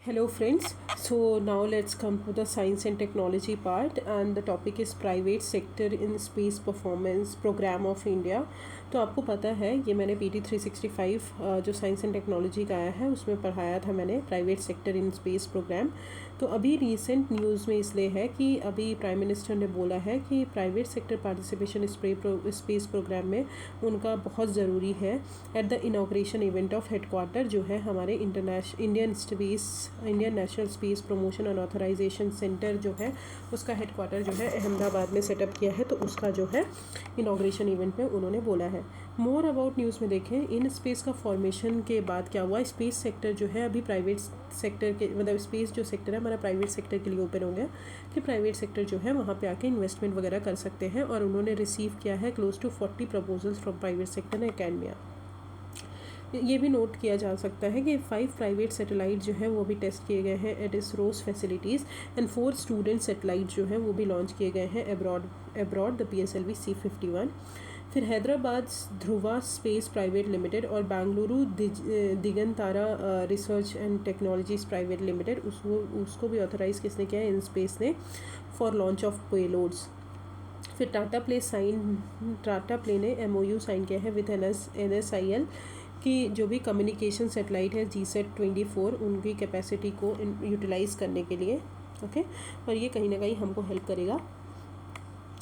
Hello friends, so now let's come to the science and technology part, and the topic is private sector in space performance program of India. तो आपको पता है ये मैंने PT 365 जो science and technology का आया है उसमें पढ़ाया था मैंने private sector in space program. तो अभी रिसेंट न्यूज़ में इसलिए है कि अभी प्राइम मिनिस्टर ने बोला है कि private sector participation space program में उनका बहुत ज़रूरी है। At the inauguration event of headquarter जो है हमारे Indian National Space Promotion and Authorisation Centre जो है उसका हेडक्वार्टर जो है अहमदाबाद में सेटअप किया है, तो उसका जो है इनॉग्रेशन इवेंट में उन्होंने बोला है। मोर अबाउट न्यूज़ में देखें, इन स्पेस का फॉर्मेशन के बाद क्या हुआ, स्पेस सेक्टर जो है अभी प्राइवेट सेक्टर के मतलब स्पेस जो सेक्टर है हमारा प्राइवेट सेक्टर के लिए ओपन हो गया कि प्राइवेट सेक्टर जो है वहाँ पे आके इन्वेस्टमेंट वगैरह कर सकते हैं, और उन्होंने रिसीव किया है close to 40 proposals from private sector and academia. ये भी नोट किया जा सकता है कि 5 प्राइवेट सैटेलाइट जो है वो भी टेस्ट किए गए हैं at ISRO's facilities, and 4 student satellite जो है वो भी लॉन्च किए गए हैं अब्रॉड द PSLV C51। फिर Hyderabad Dhruva space private limited और Bengaluru Digantara research and technologies private limited उसको भी ऑथराइज़ किसने किया है, इन स्पेस ने, फॉर लॉन्च ऑफ पेलोड्स। फिर टाटा प्ले ने MOU साइन किया है विथ NSIL कि जो भी कम्युनिकेशन सेटेलाइट है GSAT-24 उनकी कैपेसिटी को यूटिलाइज़ करने के लिए, ओके। और ये कहीं ना कहीं हमको हेल्प करेगा,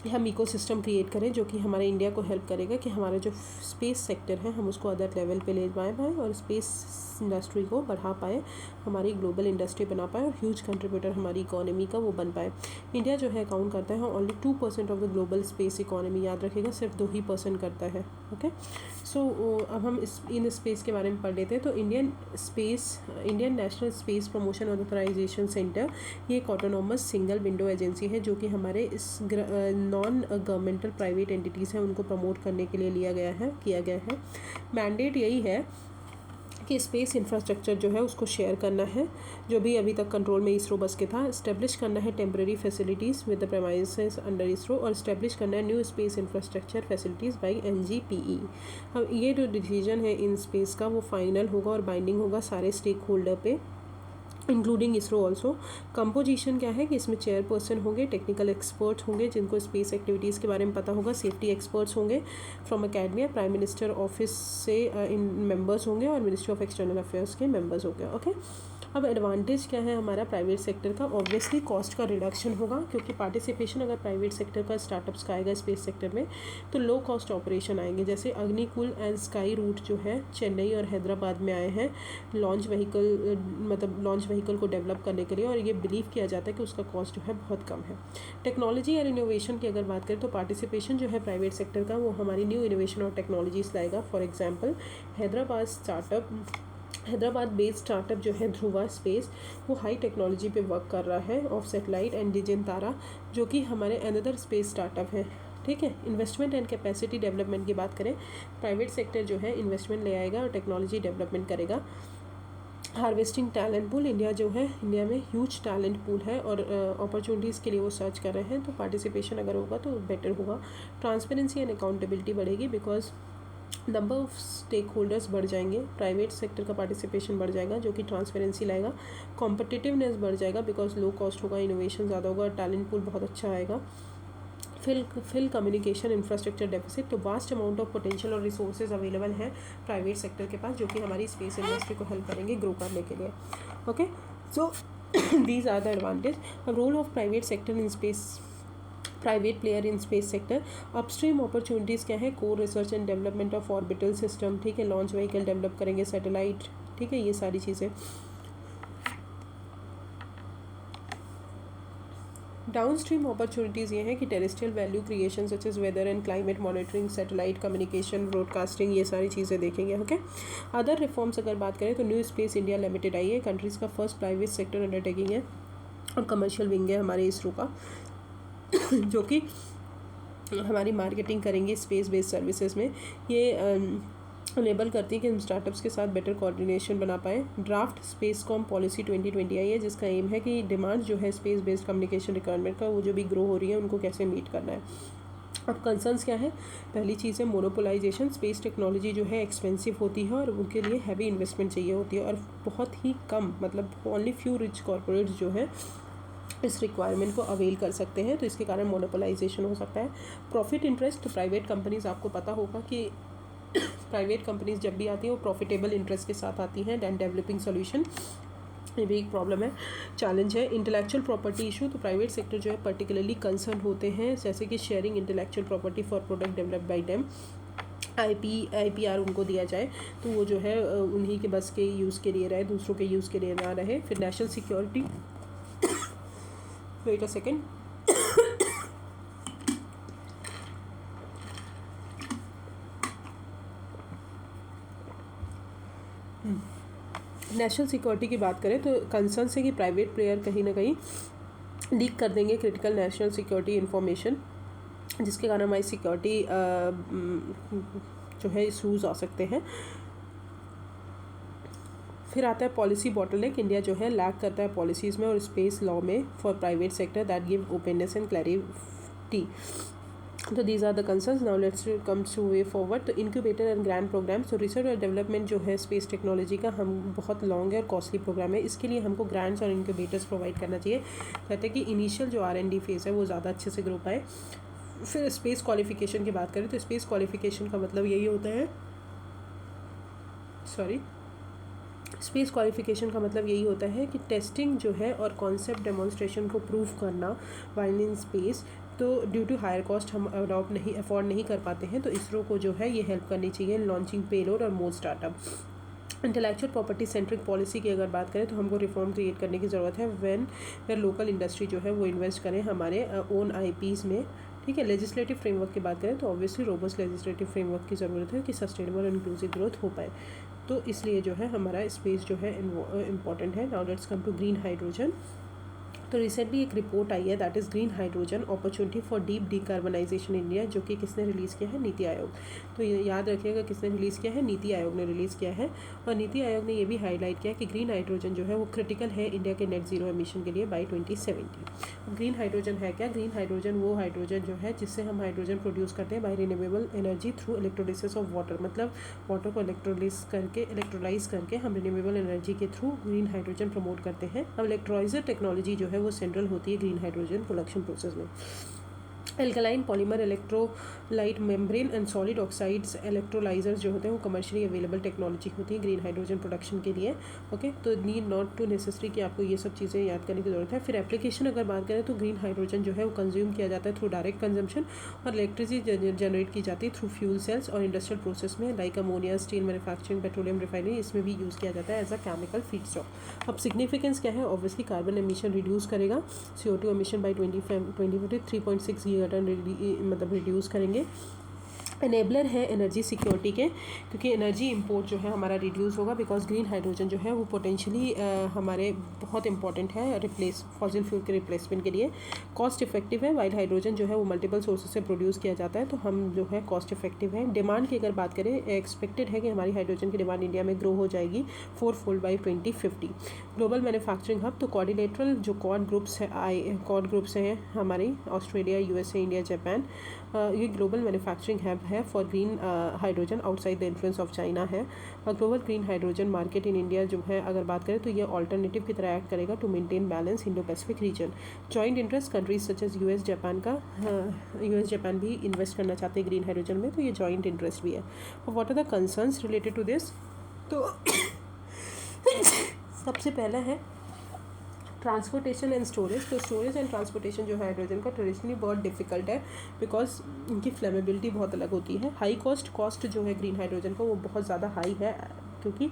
हम इकोसिस्टम क्रिएट करें जो कि हमारे इंडिया को हेल्प करेगा कि हमारा जो स्पेस सेक्टर है हम उसको अदर लेवल पे ले पाए और स्पेस इंडस्ट्री को बढ़ा पाए, हमारी ग्लोबल इंडस्ट्री बना पाए और ह्यूज कंट्रीब्यूटर हमारी इकोनॉमी का वो बन पाए। इंडिया जो है अकाउंट करता है only 2% of the global space economy, याद रखिएगा सिर्फ 2% करता है, ओके। सो अब हम इन स्पेस के बारे में पढ़ लेते हैं। तो इंडियन नेशनल स्पेस प्रमोशन और ऑथराइजेशन सेंटर ये एक ऑटोनॉमस सिंगल विंडो एजेंसी है जो कि हमारे इस नॉन गवर्नमेंटल प्राइवेट एंटिटीज़ हैं उनको प्रमोट करने के लिए किया गया है। मैंडेट यही है कि स्पेस इंफ्रास्ट्रक्चर जो है उसको शेयर करना है, जो भी अभी तक कंट्रोल में इसरो बस के था, इस्टेब्लिश करना है temporary facilities with the premises under ISRO, और इस्टेब्लिश करना है new space infrastructure facilities by NGPE। अब ये जो डिसीजन है इन स्पेस का वो फाइनल होगा और बाइंडिंग होगा सारे स्टेक होल्डर पे, इंक्लूडिंग इसरो ऑल्सो। कंपोजिशन क्या है कि इसमें चेयरपर्सन होंगे, टेक्निकल एक्सपर्ट्स होंगे जिनको स्पेस एक्टिविटीज़ के बारे में पता होगा, सेफ्टी एक्सपर्ट्स होंगे from academia, prime minister office से इन मेंबर्स होंगे और मिनिस्ट्री ऑफ एक्सटर्नल अफेयर्स के मेंबर्स होंगे, ओके। अब एडवांटेज क्या है हमारा प्राइवेट सेक्टर का, ऑब्वियसली कॉस्ट का रिडक्शन होगा क्योंकि पार्टिसिपेशन अगर प्राइवेट सेक्टर का स्टार्टअप्स का आएगा स्पेस सेक्टर में तो लो कॉस्ट ऑपरेशन आएंगे, जैसे अग्निकुल एंड स्काई रूट जो है चेन्नई और हैदराबाद में आए हैं लॉन्च व्हीकल को डेवलप करने के लिए, और ये बिलीव किया जाता है कि उसका कॉस्ट जो है बहुत कम है। टेक्नोलॉजी और इनोवेशन की अगर बात करें तो पार्टिसिपेशन जो है प्राइवेट सेक्टर का वो हमारी न्यू इनोवेशन और टेक्नोलॉजीज लाएगा। For example Hyderabad based startup जो है ध्रुवा स्पेस वो हाई टेक्नोलॉजी पे वर्क कर रहा है ऑफ सैटेलाइट एंड दिगंतारा जो कि हमारे अनदर स्पेस स्टार्टअप है, ठीक है। इन्वेस्टमेंट एंड कैपेसिटी डेवलपमेंट की बात करें, प्राइवेट सेक्टर जो है इन्वेस्टमेंट ले आएगा और टेक्नोलॉजी डेवलपमेंट करेगा। हार्वेस्टिंग टैलेंट पूल, इंडिया में ह्यूज टैलेंट पूल है और अपॉर्चुनिटीज़ के लिए वो सर्च कर रहे हैं, तो पार्टिसिपेशन अगर होगा तो बेटर होगा। ट्रांसपेरेंसी एंड अकाउंटेबिलिटी बढ़ेगी because number of stakeholders बढ़ जाएंगे, प्राइवेट सेक्टर का पार्टिसिपेशन बढ़ जाएगा जो कि ट्रांसपेरेंसी लाएगा। कॉम्पिटिटिवनेस बढ़ जाएगा बिकॉज लो कॉस्ट होगा, इनोवेशन ज़्यादा होगा, टैलेंट पूल बहुत अच्छा आएगा। फिल कम्युनिकेशन इंफ्रास्ट्रक्चर डेफिसिट, तो वास्ट अमाउंट ऑफ पोटेंशियल और रिसोर्सेज अवेलेबल हैं प्राइवेट सेक्टर के पास जो कि हमारी स्पेस इंडस्ट्री को हेल्प करेंगे ग्रो करने के लिए, okay. So these are the advantage. Role of private player in space sector, upstream opportunities क्या है, core research and development of orbital system, ठीक है, लॉन्च व्हीकल डेवलप करेंगे, सैटेलाइट, ठीक है, ये सारी चीज़ें। डाउनस्ट्रीम अपॉर्चुनिटीज़ ये हैं कि terrestrial value creation such as weather and climate monitoring, satellite communication, broadcasting, ये सारी चीज़ें देखेंगे, ओके। अदर रिफॉर्म्स अगर बात करें तो न्यू स्पेस इंडिया लिमिटेड आई है, कंट्रीज़ का फर्स्ट प्राइवेट सेक्टर अंडरटेकिंग है और कमर्शियल विंग है हमारे इसरो का जो कि हमारी मार्केटिंग करेंगे स्पेस बेस्ड सर्विसेज में। ये अनेबल करती है कि हम स्टार्टअप्स के साथ बेटर कोऑर्डिनेशन बना पाएँ। ड्राफ्ट स्पेस कॉम पॉलिसी 2020 आई है जिसका एम है कि डिमांड जो है स्पेस बेस्ड कम्युनिकेशन रिक्वायरमेंट का वो जो भी ग्रो हो रही है उनको कैसे मीट करना है। अब कंसर्न्स क्या है, पहली चीज़ है मोनोपोलाइजेशन। स्पेस टेक्नोलॉजी जो है एक्सपेंसिव होती है और उनके लिए हैवी इन्वेस्टमेंट चाहिए होती है, और बहुत ही कम, मतलब ओनली फ्यू रिच कॉर्पोरेट्स जो है इस रिक्वायरमेंट को अवेल कर सकते हैं, तो इसके कारण मोनोपोलाइजेशन हो सकता है। प्रॉफिट इंटरेस्ट, तो प्राइवेट कंपनीज़, आपको पता होगा कि प्राइवेट कंपनीज़ जब भी आती हैं वो प्रॉफिटेबल इंटरेस्ट के साथ आती हैं दैन डेवलपिंग सोल्यूशन, ये भी एक प्रॉब्लम है, चैलेंज है। इंटेलेक्चुअल प्रॉपर्टी इशू, तो प्राइवेट सेक्टर जो है पर्टिकुलरली कंसर्न होते हैं, जैसे कि sharing intellectual property for product developed by them, IPR उनको दिया जाए तो वो जो है उन्हीं के बस के यूज़ के लिए रहे, दूसरों के यूज़ के लिए ना रहे। फिर national security, wait a second, national security की बात करें तो कंसर्न है कि प्राइवेट प्लेयर कहीं ना कहीं लीक कर देंगे क्रिटिकल नेशनल सिक्योरिटी इंफॉर्मेशन, जिसके कारण हमारी सिक्योरिटी जो है इशूज़ आ सकते हैं। फिर आता है पॉलिसी बॉटलनेक, इंडिया जो है लैक करता है पॉलिसीज़ में और स्पेस लॉ में for private sector that give openness and clarity. तो these are the concerns. Now let's comes to way forward. तो इंक्यूबेटर एंड ग्रांड प्रोग्राम, तो रिसर्च और डेवलपमेंट जो है स्पेस टेक्नोलॉजी का हम बहुत लॉन्ग है और कॉस्टली प्रोग्राम है, इसके लिए हमको ग्रांट्स और इंक्यूबेटर्स प्रोवाइड करना चाहिए। कहते हैं कि इनिशियल जो R&D फेज़ है वो ज़्यादा अच्छे से ग्रो पाए। फिर स्पेस क्वालिफिकेशन की बात करें तो स्पेस क्वालिफिकेशन का मतलब यही होता है, स्पेस क्वालिफिकेशन का मतलब यही होता है कि टेस्टिंग जो है और कॉन्सेप्ट डेमोन्स्ट्रेशन को प्रूव करना वाइल इन स्पेस। तो ड्यू टू हायर कॉस्ट हम अफोर्ड नहीं कर पाते हैं, तो इसरो को जो है ये हेल्प करनी चाहिए लॉन्चिंग पेलोड और more startup. Intellectual property centric policy की अगर बात करें तो हमको रिफॉर्म क्रिएट करने की ज़रूरत है वेर लोकल इंडस्ट्री जो है वो इन्वेस्ट करें हमारे ओन IPs में, ठीक है। लेजिस्लेटिव फ्रेमवर्क की बात करें तो ऑब्वियसली रोबस्ट लेजिस्लेटिव फ्रेमवर्क की ज़रूरत है कि सस्टेनेबल और इंक्लूसिव ग्रोथ हो पाए, तो इसलिए जो है हमारा स्पेस जो है इम्पॉर्टेंट है। Now let's come to green hydrogen. तो रिसेंटली एक रिपोर्ट आई है that is green hydrogen opportunity for deep decarbonisation India, जो कि किसने रिलीज़ किया है, नीति आयोग। तो ये याद रखिएगा किसने रिलीज़ किया है, नीति आयोग ने रिलीज़ किया है। और नीति आयोग ने ये भी हाईलाइट किया कि ग्रीन हाइड्रोजन जो है वो क्रिटिकल है इंडिया के नेट जीरो एमिशन के लिए बाई 2070। ग्रीन हाइड्रोजन है क्या, ग्रीन हाइड्रोजन वो हाइड्रोजन जो है जिससे हम हाइड्रोजन प्रोड्यूस करते हैं by renewable energy through electrolysis of water, मतलब वाटर को इलेक्ट्रोलाइज करके हम रिन्यूएबल एनर्जी के थ्रू ग्रीन हाइड्रोजन प्रमोट करते हैं। अब इलेक्ट्रोलाइजर टेक्नोलॉजी जो है वो सेंट्रल होती है ग्रीन हाइड्रोजन प्रोडक्शन प्रोसेस में। Alkaline polymer electrolyte membrane and solid oxides electrolysers जो होते हैं वो कमर्शियली अवेलेबल टेक्नोलॉजी होती है ग्रीन हाइड्रोजन प्रोडक्शन के लिए, ओके। तो नीड नॉट टू नेसेसरी कि आपको ये सब चीज़ें याद करने की ज़रूरत है। फिर एप्लीकेशन अगर बात करें तो ग्रीन हाइड्रोजन जो है वो कंज्यूम किया जाता है थ्रू डायरेक्ट कंजम्पशन और इलेक्ट्रिसिटी जनरेट की जाती है थ्रू फ्यूल सेल्स और इंडस्ट्रियल प्रोसेस में like ammonia, steel manufacturing, petroleum refinery, इसमें भी यूज़ किया जाता है एज अ केमिकल फीडस्टॉक। अब सिग्निफिकेंस क्या है, ऑब्वियसली कार्बन एमिशन रिड्यूस करेगा, CO2 एमिशन बाई 2050 3.6 गीगाटन मतलब रिड्यूस करेंगे। एनेबलर है एनर्जी सिक्योरिटी के, क्योंकि एनर्जी इंपोर्ट जो है हमारा रिड्यूस होगा बिकॉज ग्रीन हाइड्रोजन जो है वो पोटेंशियली हमारे बहुत इंपॉर्टेंट है फॉसिल फ्यूल के रिप्लेसमेंट के लिए। कॉस्ट इफेक्टिव है, वाइल हाइड्रोजन जो है वो मल्टीपल सोर्सेज से प्रोड्यूस किया जाता है, तो हम जो है कॉस्ट इफेक्टिव है। डिमांड की अगर बात करें, एक्सपेक्टेड है कि हमारी हाइड्रोजन की डिमांड इंडिया में ग्रो हो जाएगी 4-fold by 2050। Global manufacturing hub, तो कोऑर्डिनेटरल जो क्वाड ग्रुप्स हैं हमारी ऑस्ट्रेलिया, USA, इंडिया, जापान, ये ग्लोबल मैन्युफैक्चरिंग हब है for green hydrogen outside the influence of China है। और global green hydrogen market in India जो है अगर बात करें तो ये ऑल्टरनेटिव की तरह एक्ट करेगा to maintain balance Indo Pacific region. Joint interest countries such as US Japan भी इन्वेस्ट करना चाहते हैं ग्रीन हाइड्रोजन में, तो ये जॉइंट इंटरेस्ट भी है। What are the concerns related to this, तो सबसे पहला है ट्रांसपोर्टेशन एंड स्टोरेज। तो स्टोरेज एंड ट्रांसपोर्टेशन जो है हाइड्रोजन का ट्रेडिशनली बहुत डिफिकल्ट है बिकॉज इनकी फ्लेमेबिलिटी बहुत अलग होती है। हाई कॉस्ट जो है ग्रीन हाइड्रोजन का वो बहुत ज़्यादा हाई है, क्योंकि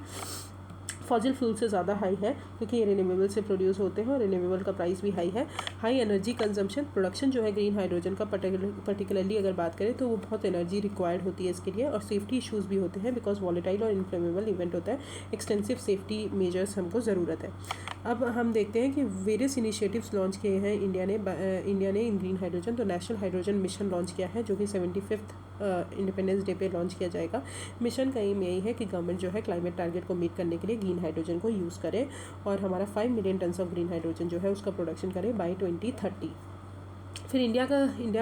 फॉसिल फ्यूल से ज़्यादा हाई है, क्योंकि ये रिन्यूएबल से प्रोड्यूस होते हैं और रिन्यूएबल का प्राइस भी हाई है। हाई एनर्जी कंजम्पशन, प्रोडक्शन जो है ग्रीन हाइड्रोजन का पर्टिकुलरली अगर बात करें तो वो बहुत एनर्जी रिक्वायर्ड होती है इसके लिए, और सेफ्टी इश्यूज़ भी होते हैं बिकॉज वॉलेटाइल और इनफ्लेमेबल इवेंट होता है। एक्सटेंसिव सेफ्टी मेजर्स हमको ज़रूरत है। अब हम देखते हैं कि वेरियस इनिशिएटिव्स लॉन्च किए हैं इंडिया ने इन ग्रीन हाइड्रोजन। तो नेशनल हाइड्रोजन मिशन लॉन्च किया है जो कि 75th इंडिपेंडेंस डे पे लॉन्च किया जाएगा। मिशन का एम यही है कि गवर्नमेंट जो है क्लाइमेट टारगेट को मीट करने के लिए ग्रीन हाइड्रोजन को यूज़ करे और हमारा 5 million tons of green hydrogen जो है उसका प्रोडक्शन करे बाई 2030। फिर इंडिया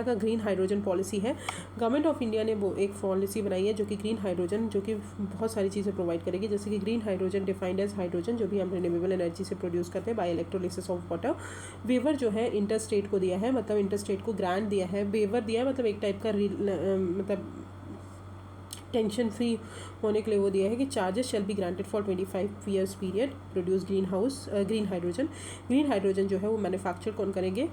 का ग्रीन हाइड्रोजन पॉलिसी है। गवर्नमेंट ऑफ इंडिया ने वो एक पॉलिसी बनाई है जो कि ग्रीन हाइड्रोजन, जो कि बहुत सारी चीज़ें प्रोवाइड करेगी, जैसे कि green hydrogen defined as hydrogen जो भी हम रिन्यूएबल एनर्जी से प्रोड्यूस करते हैं by electrolysis of water. Waiver जो है इंटर स्टेट को दिया है, मतलब इंटर स्टेट को ग्रांट दिया है, वेवर दिया है, मतलब एक टाइप का मतलब टेंशन फ्री होने के लिए वो दिया है कि charges shall be granted for 25 years period produce green hydrogen. Green hydrogen जो है वो मैन्युफैक्चर कौन करेंगे,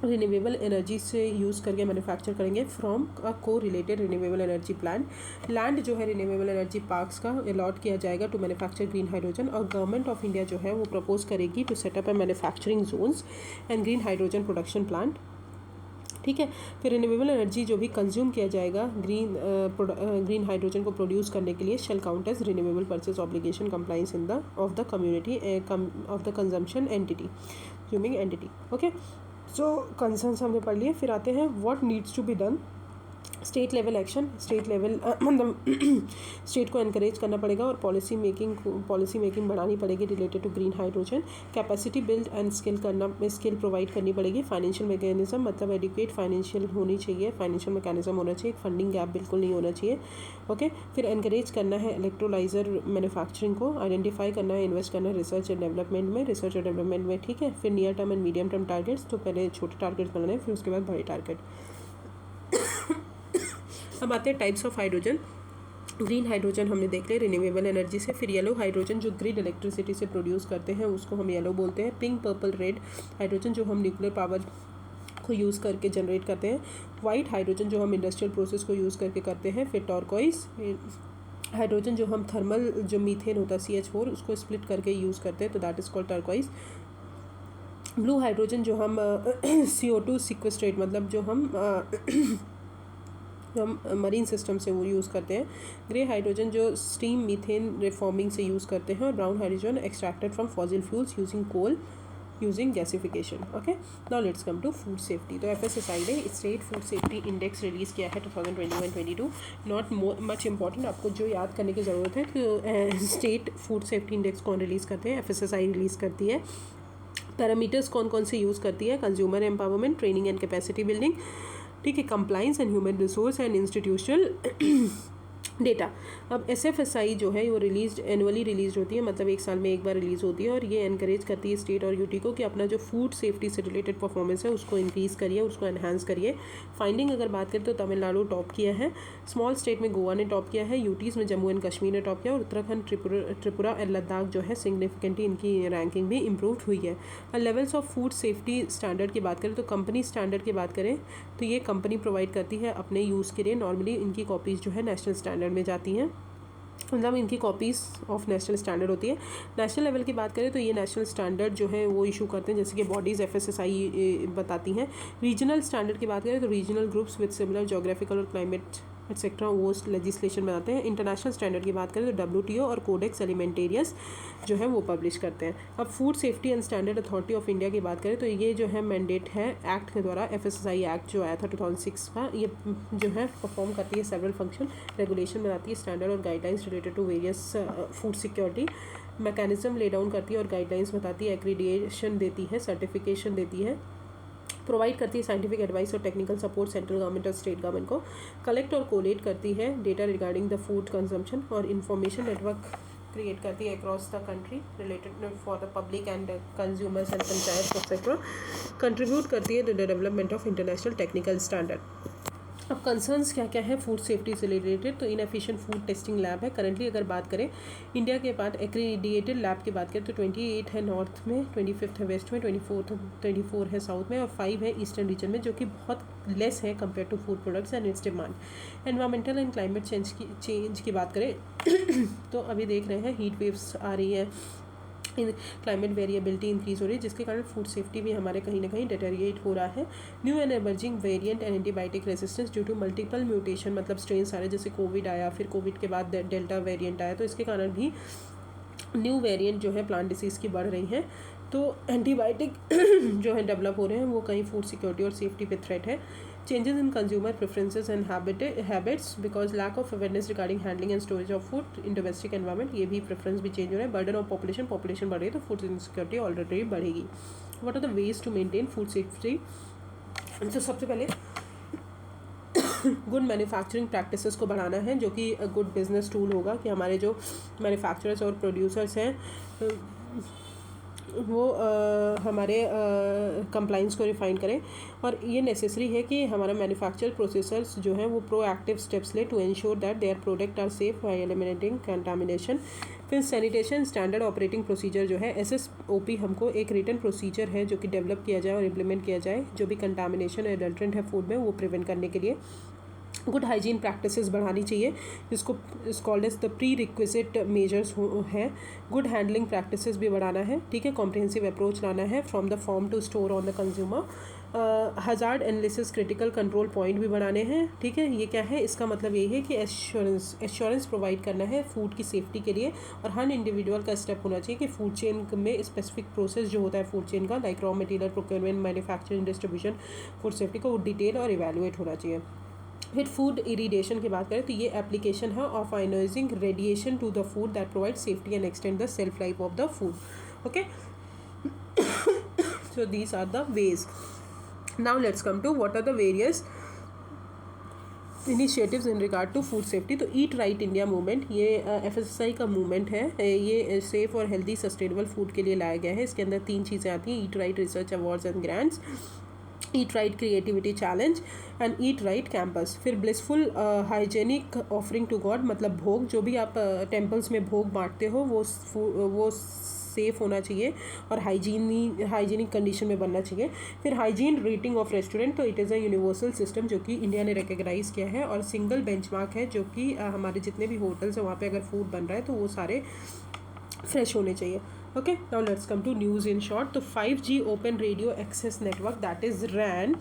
रिन्यूएबल एनर्जी से यूज़ करके मैन्युफैक्चर करेंगे from a co related renewable energy plant. Land जो है रिन्यूएबल एनर्जी पार्क्स का अलॉट किया जाएगा टू मैन्युफैक्चर ग्रीन हाइड्रोजन। और गवर्नमेंट ऑफ इंडिया जो है वो प्रपोज करेगी to set up a manufacturing zones and green hydrogen production plant. ठीक है। फिर रिन्यूएबल एनर्जी जो भी कंज्यूम किया जाएगा ग्रीन हाइड्रोजन को प्रोड्यूस करने के लिए shall count as renewable purchase obligation compliance in the of the community of the consumption entity. Okay, so concerns हमने पढ़ लिए। फिर आते हैं what needs to be done. State level action, state level मतलब स्टेट को एनकरेज करना पड़ेगा और पॉलिसी मेकिंग बढ़ानी पड़ेगी related to green hydrogen. Capacity build and skill provide करनी पड़ेगी। फाइनेंशियल मैकेनिज्म, मतलब एडुकेट फाइनेंशियल होनी चाहिए, फाइनेंशियल मैकेनिज्म होना चाहिए, फंडिंग गैप बिल्कुल नहीं होना चाहिए। ओके, फिर एनकरेज करना है इलेक्ट्रोलाइजर मैन्युफैक्चरिंग को, आइडेंटिफाई करना है, इन्वेस्ट करना है रिसर्च और डेवलपमेंट में। ठीक है। फिर near term and medium term targets, तो पहले छोटे टारगेट्स बनाने हैं, फिर उसके बाद बड़े टारगेट। अब आते हैं types of hydrogen. Green hydrogen हमने देख लिया रिन्यूएबल एनर्जी से। फिर येलो हाइड्रोजन जो ग्रिड इलेक्ट्रिसिटी से प्रोड्यूस करते हैं उसको हम येलो बोलते हैं। पिंक, पर्पल, रेड हाइड्रोजन जो हम न्यूक्लियर पावर को यूज़ करके जनरेट करते हैं। वाइट हाइड्रोजन जो हम इंडस्ट्रियल प्रोसेस को यूज़ करके करते हैं। फिर टर्कोइज हाइड्रोजन जो हम थर्मल जो मीथेन होता है CH4 उसको स्प्लिट करके यूज़ करते हैं, तो that is called turquoise. Blue hydrogen जो हम CO2 सिक्वेस्ट्रेट, मतलब जो हम मरीन सिस्टम से वो यूज़ करते हैं। ग्रे हाइड्रोजन जो स्टीम मीथेन रिफॉर्मिंग से यूज़ करते हैं। और brown hydrogen extracted from fossil fuels using coal using gasification. Okay, now let's come to food safety. तो FSSAI ने state food safety index release किया है 2021-22। नॉट मच इंपॉर्टेंट, आपको जो याद करने की ज़रूरत है कि स्टेट फूड सेफ्टी इंडेक्स कौन रिलीज़ करते हैं, FSSAI रिलीज़ करती है। पैरामीटर्स कौन कौन से यूज़ करती है, consumer empowerment, training and capacity building, ठीक है, compliance and human resource and institutional data. अब SFSI जो है वो एनुअली रिलीज होती है, मतलब एक साल में एक बार रिलीज़ होती है। और ये एनकरेज करती है स्टेट और यूटी को कि अपना जो फूड सेफ्टी से रिलेटेड परफॉर्मेंस है उसको इंक्रीज़ करिए, उसको एनहांस करिए। फाइंडिंग अगर बात करें तो तमिलनाडु टॉप किया है, स्मॉल स्टेट में गोवा ने टॉप किया है, यूटीज़ में जम्मू एंड कश्मीर ने टॉप किया, और उत्तराखंड, त्रिपुरा और लद्दाख जो है सिग्निफिकेंटली इनकी रैंकिंग भी इम्प्रूव हुई है। और levels of food safety standard की बात करें तो कंपनी स्टैंडर्ड की बात करें तो ये कंपनी प्रोवाइड करती है अपने यूज़ के लिए। नॉर्मली इनकी कॉपीज़ जो है नेशनल स्टैंडर्ड में जाती हैं, मतलब इनकी कॉपीज़ ऑफ नेशनल स्टैंडर्ड होती है। नेशनल लेवल की बात करें तो ये नेशनल स्टैंडर्ड जो है वो इशू करते हैं, जैसे कि बॉडीज़ FSSAI बताती हैं। रीजनल स्टैंडर्ड की बात करें तो regional groups with similar geographical और क्लाइमेट एक्सेट्रा वो लेजिस्लेशन बनाते हैं। इंटरनेशनल स्टैंडर्ड की बात करें तो WTO और कोडेक्स एलिमेंटेरियस जो है वो पब्लिश करते हैं। अब food safety and standard authority of India की बात करें तो ये जो है मैंडेट है एक्ट के द्वारा, FSSAI एक्ट जो आया था 2006 का, ये जो है परफॉर्म करती है सेवरल फंक्शन। रेगुलेशन बनाती है, स्टैंडर्ड और guidelines related to various food security mechanism lay down करती है और गाइडलाइंस बताती है, एक्रीडिएशन देती है, सर्टिफिकेशन देती है, प्रोवाइड करती है साइंटिफिक एडवाइस और टेक्निकल सपोर्ट सेंट्रल गवर्नमेंट और स्टेट गवर्नमेंट को, कलेक्ट और कोलेट करती है data regarding the food consumption, और इन्फॉर्मेशन नेटवर्क क्रिएट करती है across the country related for the public and consumers and panchayat etcetera, contribute करती है the development of international technical standard. अब कंसर्न्स क्या क्या है फूड सेफ्टी से रिलेटेड, तो इनएफिशिएंट फूड टेस्टिंग लैब है करंटली। अगर बात करें इंडिया के बाद एक्रीडिएटेड लैब की बात करें तो 28 है नॉर्थ में, 25 है वेस्ट में, 24 है साउथ में, और 5 है ईस्टर्न रीजन में, जो कि बहुत लेस है compare to food products and its demand. Environmental and climate change की बात करें तो अभी देख रहे हैं हीट वेव्स आ रही है, क्लाइमेट वेरिएबिलिटी इंक्रीज हो रही है, जिसके कारण फूड सेफ्टी भी हमारे कहीं ना कहीं डिटेरिएट हो रहा है। New and emerging variant and antibiotic resistance due to multiple mutation, मतलब स्ट्रेन सारे, जैसे कोविड आया, फिर कोविड के बाद डेल्टा वेरिएंट आया, तो इसके कारण भी न्यू वेरिएंट जो है प्लांट डिसीज़ की बढ़ रही हैं। तो एंटीबायोटिक जो है डेवलप हो रहे हैं वो कहीं फूड सिक्योरिटी और सेफ्टी पे थ्रेट है। Changes in consumer preferences and habits because lack of awareness regarding handling and storage of food in domestic environment, ये भी प्रेफरेंस भी चेंज हो रहा है। बर्डन ऑफ पॉपुलेशन बढ़ रही है तो फूड इनसिक्योरिटी ऑलरेडी बढ़ेगी। What are the ways to maintain food safety तो सबसे पहले गुड मैन्युफैक्चरिंग प्रैक्टिसेस को बढ़ाना है, जो कि गुड बिजनेस टूल होगा कि हमारे जो मैन्युफैक्चरर्स और प्रोड्यूसर्स हैं वो हमारे कंप्लाइंस को रिफाइन करें। और ये नेसेसरी है कि हमारा मैन्युफैक्चर प्रोसेसर्स जो हैं वो प्रोएक्टिव स्टेप्स ले to ensure that their product are safe by eliminating contamination. फिर सैनिटेशन स्टैंडर्ड ऑपरेटिंग प्रोसीजर जो है SSOP हमको एक रिटन प्रोसीजर है जो कि डेवलप किया जाए और इम्प्लीमेंट किया जाए, जो भी कंटामिनेशन और एडल्ट्रेंट है फूड में वो प्रिवेंट करने के लिए। गुड हाइजीन प्रैक्टिसेस बढ़ानी चाहिए, जिसको is called as the prerequisite measures हैं। गुड हैंडलिंग प्रैक्टिसेस भी बढ़ाना है, ठीक है। कॉम्प्रिहेंसिव अप्रोच लाना है from the farm to store on the consumer. Hazard analysis critical control point भी बनाने हैं, ठीक है। ये क्या है, इसका मतलब यही है कि एश्योरेंस प्रोवाइड करना है फूड की सेफ्टी के लिए, और हर इंडिविजुअल का स्टेप होना चाहिए कि फूड चेन में स्पेसिफिक प्रोसेस जो होता है फूड चेन का, like raw material procurement, manufacturing, distribution, food safety का वो डिटेल और इवेल्युएट होना चाहिए। फिर फूड इरिडेशन की बात करें तो ये एप्लीकेशन है of ionising radiation to the food that provide safety and extend the shelf life of the food, okay. So these are the ways. Now let's come to what are the various initiatives in regard to food safety. तो eat right India movement, ये FSSAI का movement है। ये safe और healthy sustainable food के लिए लाया गया है। इसके अंदर 3 चीज़ें आती हैं: eat right research awards and grants, eat right creativity challenge and eat right campus. फिर blissful hygienic offering to god, मतलब भोग, जो भी आप टेम्पल्स में भोग बांटते हो वो सेफ़ होना चाहिए और हाइजीनिक कंडीशन में बनना चाहिए। फिर हाइजीन रेटिंग ऑफ रेस्टोरेंट, तो it is a universal system जो कि इंडिया ने रिकग्नाइज़ किया है और सिंगल बेंचमार्क है, जो कि हमारे जितने भी होटल्स हैं वहाँ पे अगर फूड बन रहा है तो वो सारे फ्रेश होने चाहिए, okay. Now let's come to news in short. तो 5G open radio access network that is RAN,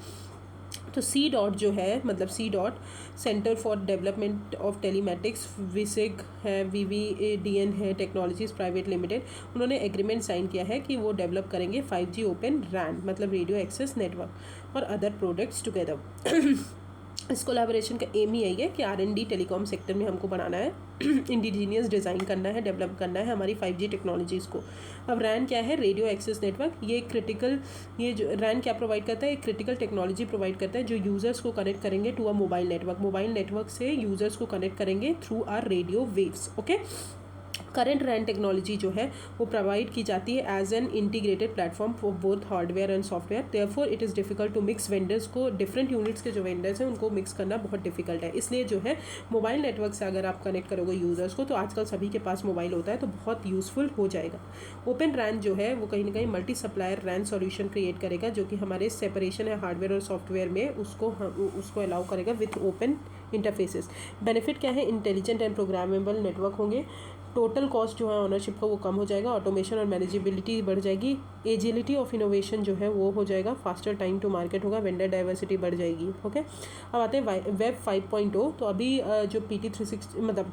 तो C.DOT जो है, मतलब C.DOT centre for development of telematics, विसिग है, VVADN है टेक्नोलॉजीज प्राइवेट लिमिटेड, उन्होंने एग्रीमेंट साइन किया है कि वो डेवलप करेंगे 5G ओपन RAN, मतलब रेडियो एक्सेस नेटवर्क और अदर प्रोडक्ट्स टुगेदर। इस कोलैबोरेशन का एम ही यही है कि R&D टेलीकॉम सेक्टर में हमको बनाना है, इंडिजीनियस डिज़ाइन करना है, डेवलप करना है हमारी 5G टेक्नोलॉजीज़ को। अब RAN क्या है, रेडियो एक्सेस नेटवर्क। ये जो RAN क्या प्रोवाइड करता है, एक क्रिटिकल टेक्नोलॉजी प्रोवाइड करता है जो यूज़र्स को कनेक्ट करेंगे टू अ मोबाइल नेटवर्क से यूज़र्स को कनेक्ट करेंगे through our radio waves, okay. Current RAN technology जो है वो प्रोवाइड की जाती है as an integrated platform for both hardware and software. Therefore it is difficult to mix vendors को, डिफरेंट यूनिट्स के जो वेंडर्स हैं उनको मिक्स करना बहुत डिफिकल्ट है। इसलिए जो है मोबाइल नेटवर्क से अगर आप कनेक्ट करोगे यूज़र्स को, तो आजकल सभी के पास मोबाइल होता है, तो बहुत यूज़फुल हो जाएगा। ओपन RAN जो है वो कहीं ना कहीं multi supplier RAN solution create करेगा, जो कि हमारे सेपरेशन है हार्डवेयर और सॉफ्टवेयर में उसको अलाउ करेगा विथ ओपन इंटरफेसेस। बेनिफिट क्या है, इंटेलिजेंट एंड प्रोग्रामेबल नेटवर्क होंगे, टोटल कॉस्ट जो है ऑनरशिप का वो कम हो जाएगा, ऑटोमेशन और मैनेजेबिलिटी बढ़ जाएगी, एजिलिटी ऑफ इनोवेशन जो है वो हो जाएगा, फास्टर टाइम टू मार्केट होगा, वेंडर डाइवर्सिटी बढ़ जाएगी, ओके। अब आते हैं वेब 5.0। तो अभी जो PT 360 मतलब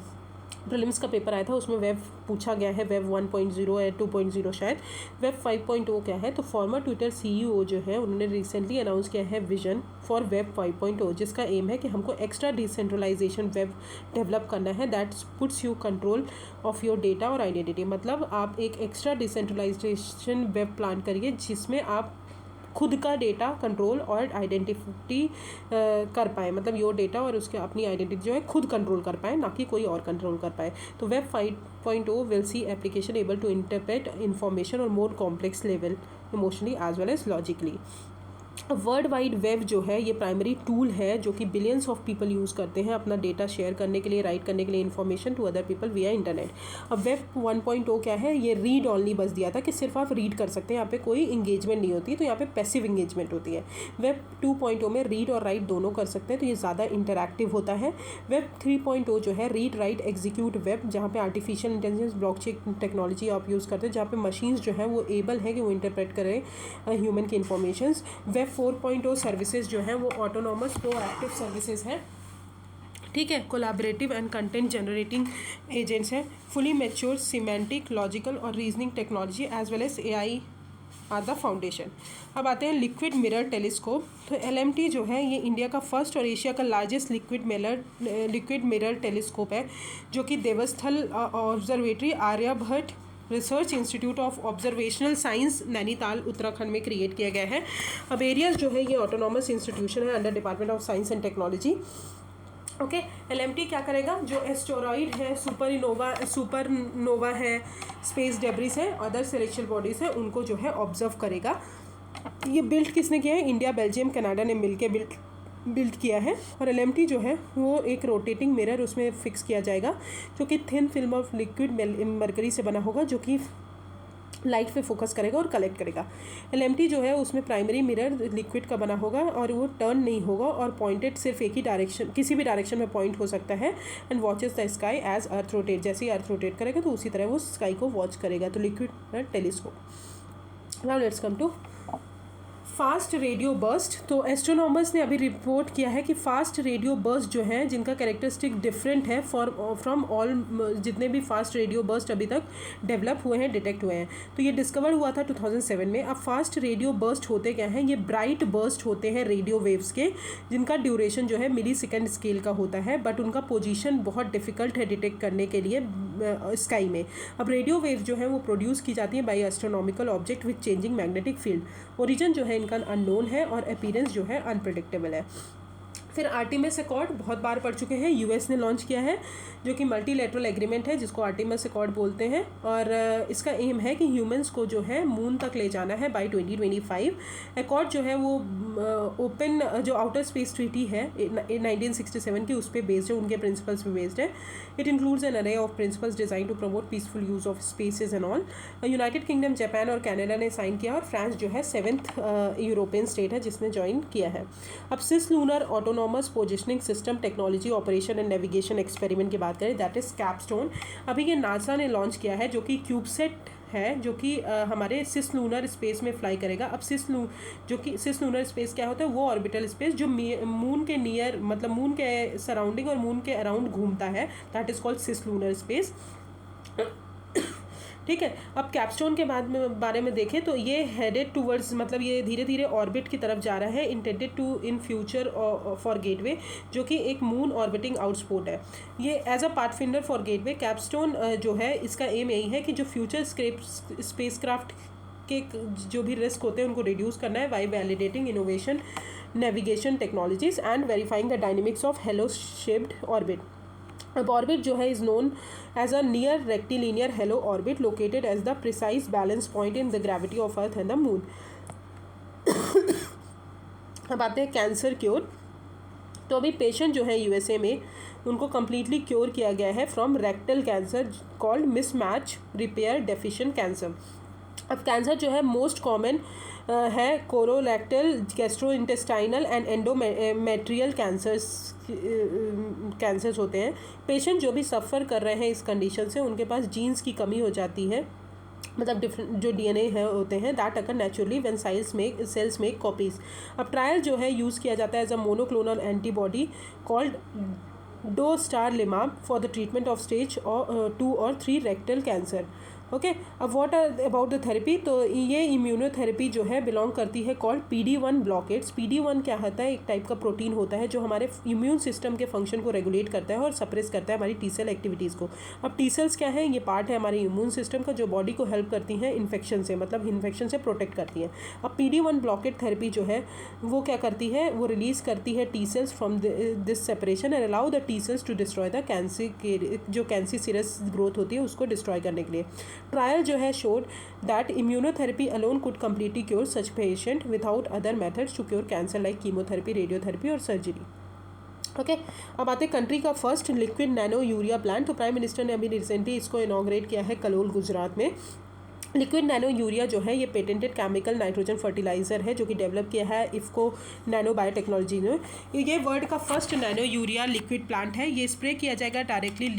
प्रीलिम्स का पेपर आया था उसमें वेब पूछा गया है, वेब 1.0 या 2.0 शायद। वेब 5.0 क्या है, तो फॉर्मर ट्विटर CEO जो है उन्होंने रिसेंटली अनाउंस किया है विजन फॉर वेब 5.0, जिसका एम है कि हमको एक्स्ट्रा डिसेंट्रलाइजेशन वेब डेवलप करना है that puts you control of your data और आइडेंटिटी। मतलब आप एक एक्स्ट्रा डिसेंट्रलाइजेशन वेब प्लान करिए जिसमें आप खुद का डेटा कंट्रोल और आइडेंटिटी कर पाए, मतलब योर डेटा और उसके अपनी आइडेंटिटी जो है खुद कंट्रोल कर पाए, ना कि कोई और कंट्रोल कर पाए। तो web 5.0 will see application able to interpret information और more complex level emotionally as well as logically. World wide web जो है ये प्राइमरी टूल है जो कि बिलियंस ऑफ पीपल यूज़ करते हैं अपना डेटा शेयर करने के लिए, राइट करने के लिए इन्फॉर्मेशन टू अदर पीपल विया इंटरनेट। अब वेब 1.0 क्या है, ये रीड ऑनली बस दिया था कि सिर्फ आप रीड कर सकते हैं, यहाँ पे कोई इंगेजमेंट नहीं होती, तो यहाँ पे पैसिव इंगेजमेंट होती है। वेब 2.0 में रीड और राइट दोनों कर सकते हैं, तो ये ज़्यादा इंटरैक्टिव होता है। वेब 3.0 जो है रीड राइट एग्जीक्यूट वेब, जहाँ पे आर्टिफिशियल इंटेलिजेंस ब्लॉकचेन टेक्नोलॉजी आप यूज़ करते हैं, जहाँ पे मशीन्स जो है वो एबल है कि वो इंटरप्रेट करें ह्यूमन की इन्फॉर्मेशन। वेब 4.0 सर्विसेज जो हैं वो ऑटोनॉमस प्रोएक्टिव सर्विसेज हैं, ठीक है, collaborative and content generating agents हैं, फुली मैच्योर सिमेंटिक लॉजिकल और reasoning technology as well as AI are the foundation. अब आते हैं लिक्विड मिरर टेलीस्कोप। तो LMT जो है ये इंडिया का फर्स्ट और एशिया का लार्जेस्ट लिक्विड मिरर टेलीस्कोप है, जो कि Devasthal observatory, Aryabhatta research institute of observational science Nainital Uttarakhand में क्रिएट किया गया है। अब एरियाज जो है ये ऑटोनॉमस इंस्टीट्यूशन है under department of science and technology. Okay, LMT क्या करेगा, जो एस्टेरॉइड है, सुपरनोवा है, स्पेस डेब्रिस है, अदर सेलेक्शियल बॉडीज़ है, उनको जो है ऑब्जर्व करेगा। ये बिल्ड किसने किया है, इंडिया, बेल्जियम, कनाडा ने मिलकर बिल्ड किया है। और LMT जो है वो एक रोटेटिंग मिरर उसमें फिक्स किया जाएगा जो कि thin film of liquid mercury से बना होगा, जो कि लाइट पे फोकस करेगा और कलेक्ट करेगा। LMT जो है उसमें प्राइमरी मिरर लिक्विड का बना होगा और वो टर्न नहीं होगा और पॉइंटेड सिर्फ एक ही डायरेक्शन, किसी भी डायरेक्शन में पॉइंट हो सकता है। And watches the sky as earth rotate, जैसे ही अर्थ रोटेट करेगा तो उसी तरह वो स्काई को वॉच करेगा। तो liquid telescope. Now let's come to fast radio burst. तो एस्ट्रोनॉमर्स ने अभी रिपोर्ट किया है कि फास्ट रेडियो बर्स्ट जो है, जिनका कैरेक्टरिस्टिक डिफरेंट है फ्रॉम ऑल जितने भी फास्ट रेडियो बर्स्ट अभी तक डेवलप हुए हैं, डिटेक्ट हुए हैं, तो ये डिस्कवर हुआ था 2007 में। अब फास्ट रेडियो बर्स्ट होते क्या हैं, ये ब्राइट बर्स्ट होते हैं रेडियो वेव्स के, जिनका ड्यूरेशन जो है मिली सेकेंड स्केल का होता है, बट उनका पोजीशन बहुत डिफिकल्ट है डिटेक्ट करने के लिए स्काई में। अब रेडियो वेव जो है वो प्रोड्यूस की जाती है by astronomical object with changing magnetic field. Origin जो है इनका अननोन है और अपीयरेंस जो है अनप्रेडिक्टेबल है। फिर आर्टिमिस अकॉर्ड बहुत बार पढ़ चुके हैं, US ने लॉन्च किया है, जो कि मल्टीलेटरल एग्रीमेंट है जिसको आर्टिमिस अकॉर्ड बोलते हैं। और इसका एम है कि ह्यूमंस को जो है मून तक ले जाना है बाय 2025। अकॉर्ड जो है वो ओपन जो आउटर स्पेस ट्रीटी है 1967 की, उस पर बेस्ड है, उनके प्रिंसिपल्स पे बेस्ड है। It includes an array of principles design to promote peaceful use of spaces and all. United Kingdom, Japan और कनाडा ने साइन किया और फ्रांस जो है 7th यूरोपियन स्टेट है जिसने ज्वाइन किया है। अब this lunar autonomous positioning system technology operation and navigation experiment की बात करें, दैट इज कैपस्टोन। अभी ये नासा ने लॉन्च किया है, जो कि क्यूबसेट है, जो कि हमारे सिस लूनर स्पेस में फ्लाई करेगा। अब जो कि सिस लूनर स्पेस क्या होता है, वो ऑर्बिटल स्पेस जो मून के नियर, मतलब मून के सराउंडिंग और मून के अराउंड घूमता है, that is called cislunar space. ठीक है, अब कैपस्टोन के बारे में देखें तो ये हेडेड टूवर्ड्स, मतलब ये धीरे धीरे ऑर्बिट की तरफ जा रहा है, intended to in future for Gateway, जो कि एक मून ऑर्बिटिंग आउटस्पोर्ट है। ये as a pathfinder for Gateway Capstone जो है, इसका एम यही है कि जो फ्यूचर स्पेसक्राफ्ट के जो भी रिस्क होते हैं उनको रिड्यूस करना है by validating innovation navigation technologies and verifying the dynamics of halo shaped orbit. अब ऑर्बिट जो है is known as a near rectilinear halo orbit located as the precise balance point in the gravity of earth and the moon. अब आते हैं cancer cure. तो अभी patient जो है USA में, उनको कम्प्लीटली क्योर किया गया है from rectal cancer called mismatch repair deficient cancer. अब कैंसर जो है मोस्ट कॉमन है colorectal, gastrointestinal and endometrial cancers होते हैं। पेशेंट जो भी सफ़र कर रहे हैं इस कंडीशन से, उनके पास जीन्स की कमी हो जाती है, मतलब डिफरेंट जो DNA है होते हैं, that occur naturally when cells make copies. अब ट्रायल जो है यूज़ किया जाता है as a monoclonal antibody called dostarlimab for the treatment of stage 2 और 3 रेक्टल कैंसर। ओके, अब व्हाट अबाउट द थेरेपी। तो ये इम्यूनोथेरेपी जो है बिलोंग करती है कॉल्ड PD-1 ब्लॉकेट्स। PD-1 क्या होता है, एक टाइप का प्रोटीन होता है जो हमारे इम्यून सिस्टम के फंक्शन को रेगुलेट करता है और सप्रेस करता है हमारी T सेल एक्टिविटीज़ को। अब T सेल्स क्या है, ये पार्ट है हमारे इम्यून सिस्टम का जो बॉडी को हेल्प करती हैं इन्फेक्शन से, मतलब इन्फेक्शन से प्रोटेक्ट करती हैं। अब PD-1 ब्लॉकेट थेरेपी जो है वो क्या करती है, वो रिलीज़ करती है T cells from this separation and allow the T cells to destroy the जो कैंसिसिरस ग्रोथ होती है उसको डिस्ट्रॉय करने के लिए। ट्रायल जो है showed that immunotherapy alone could completely cure such patient without other methods to cure cancer like chemotherapy, radiotherapy और सर्जरी। ओके, अब आते हैं कंट्री का first liquid nano urea plant. तो प्राइम मिनिस्टर ने अभी रिसेंटली इसको इनॉग्रेट किया है कलोल, गुजरात में। लिक्विड नैनो यूरिया जो है ये पेटेंटेड केमिकल नाइट्रोजन फर्टिलाइजर है जो कि डेवलप किया है इफ़को नैनो बायोटेक्नोलॉजी ने। ये वर्ल्ड का first nano urea liquid plant है। ये स्प्रे किया जाएगा डायरेक्टली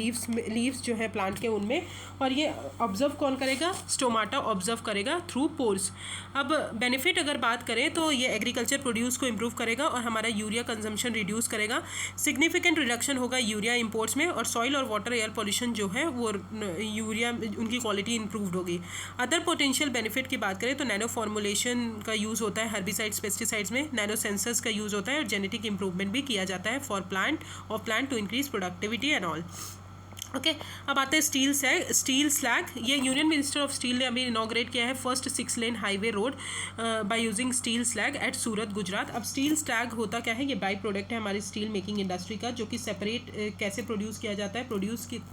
लीव्स जो है प्लांट के उनमें, और ये ऑब्जर्व कौन करेगा, स्टोमाटा ऑब्जर्व करेगा थ्रू पोर्स। अब बेनिफिट अगर बात करें तो ये एग्रीकल्चर प्रोड्यूस को इम्प्रूव करेगा और हमारा यूरिया कंजम्पशन रिड्यूस करेगा। सिग्निफिकेंट रिडक्शन होगा यूरिया इंपोर्ट्स में, और सॉइल और वाटर एयर पॉल्यूशन जो है वो यूरिया उनकी क्वालिटी इंप्रूव्ड होगी। अदर पोटेंशियल बेनिफिट की बात करें तो नैनो फॉर्मुलेशन का यूज़ होता है हर्बिसाइड्स पेस्टिसाइड्स में, नैनो सेंसर्स का यूज़ होता है और जेनेटिक इंप्रूवमेंट भी किया जाता है for plant to increase productivity and all. Okay अब आते हैं स्टील स्लैग। ये यूनियन मिनिस्टर ऑफ स्टील ने अभी इनॉग्रेट किया है first 6 lane highway road by using steel slag at Surat Gujarat. अब स्टील स्लैग होता क्या है, ये बाई प्रोडक्ट है हमारी स्टील मेकिंग इंडस्ट्री का, जो कि सेपरेट कैसे प्रोड्यूस किया जाता है,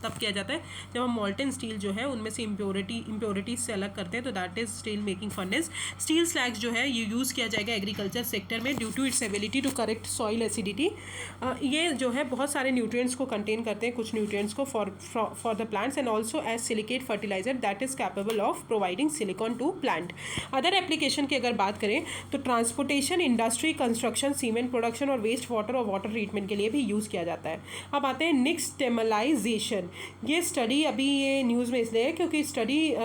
तब किया जाता है जब हम मॉल्टन स्टील जो है उनमें से इम्प्योरिटीज से अलग करते हैं, तो that is steel making furnace. Steel slag जो है ये यूज़ किया जाएगा एग्रीकल्चर सेक्टर में due to its ability to correct soil acidity. ये जो है बहुत सारे न्यूट्रिएंट्स को कंटेन करते हैं, कुछ न्यूट्रिएंट्स को for the plants, and also as silicate fertilizer that is capable of providing silicon to plant. Other application की अगर बात करें तो transportation, industry, construction, cement production और वेस्ट वाटर और वाटर ट्रीटमेंट के लिए भी यूज़ किया जाता है। अब आते हैं निक्सटेमलाइजेशन। ये स्टडी अभी ये न्यूज़ में इसलिए है क्योंकि स्टडी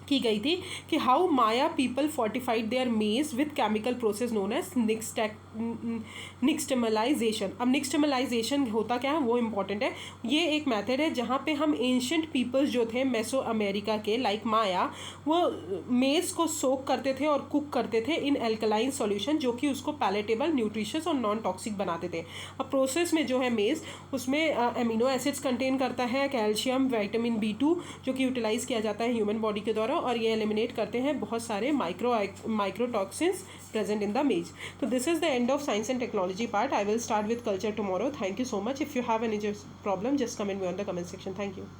की गई थी कि how Maya people fortified their maize with chemical process known as nixtamalization. अब निक्सटेमलाइजेशन होता क्या है वो इंपॉर्टेंट है। ये एक मेथड है जहाँ पे हम एंशंट पीपल्स जो थे मेसो अमेरिका के लाइक माया, वो मेज को सोक करते थे और कुक करते थे इन एल्कलाइन सॉल्यूशन, जो कि उसको पैलेटेबल, न्यूट्रिशियस और नॉन टॉक्सिक बनाते थे। अब प्रोसेस में जो है मेज, उसमें एमिनो एसिड्स कंटेन करता है, कैल्शियम, विटामिन B2 जो कि यूटिलाइज किया जाता है ह्यूमन बॉडी के द्वारा, और ये एलिमिनेट करते हैं बहुत सारे माइक्रोटॉक्सिन्स प्रेजेंट इन द मेज। तो this is the end of science and technology part. I will start with culture tomorrow. Thank you so much. If you have any problem, just comment me on the comment section. Thank you.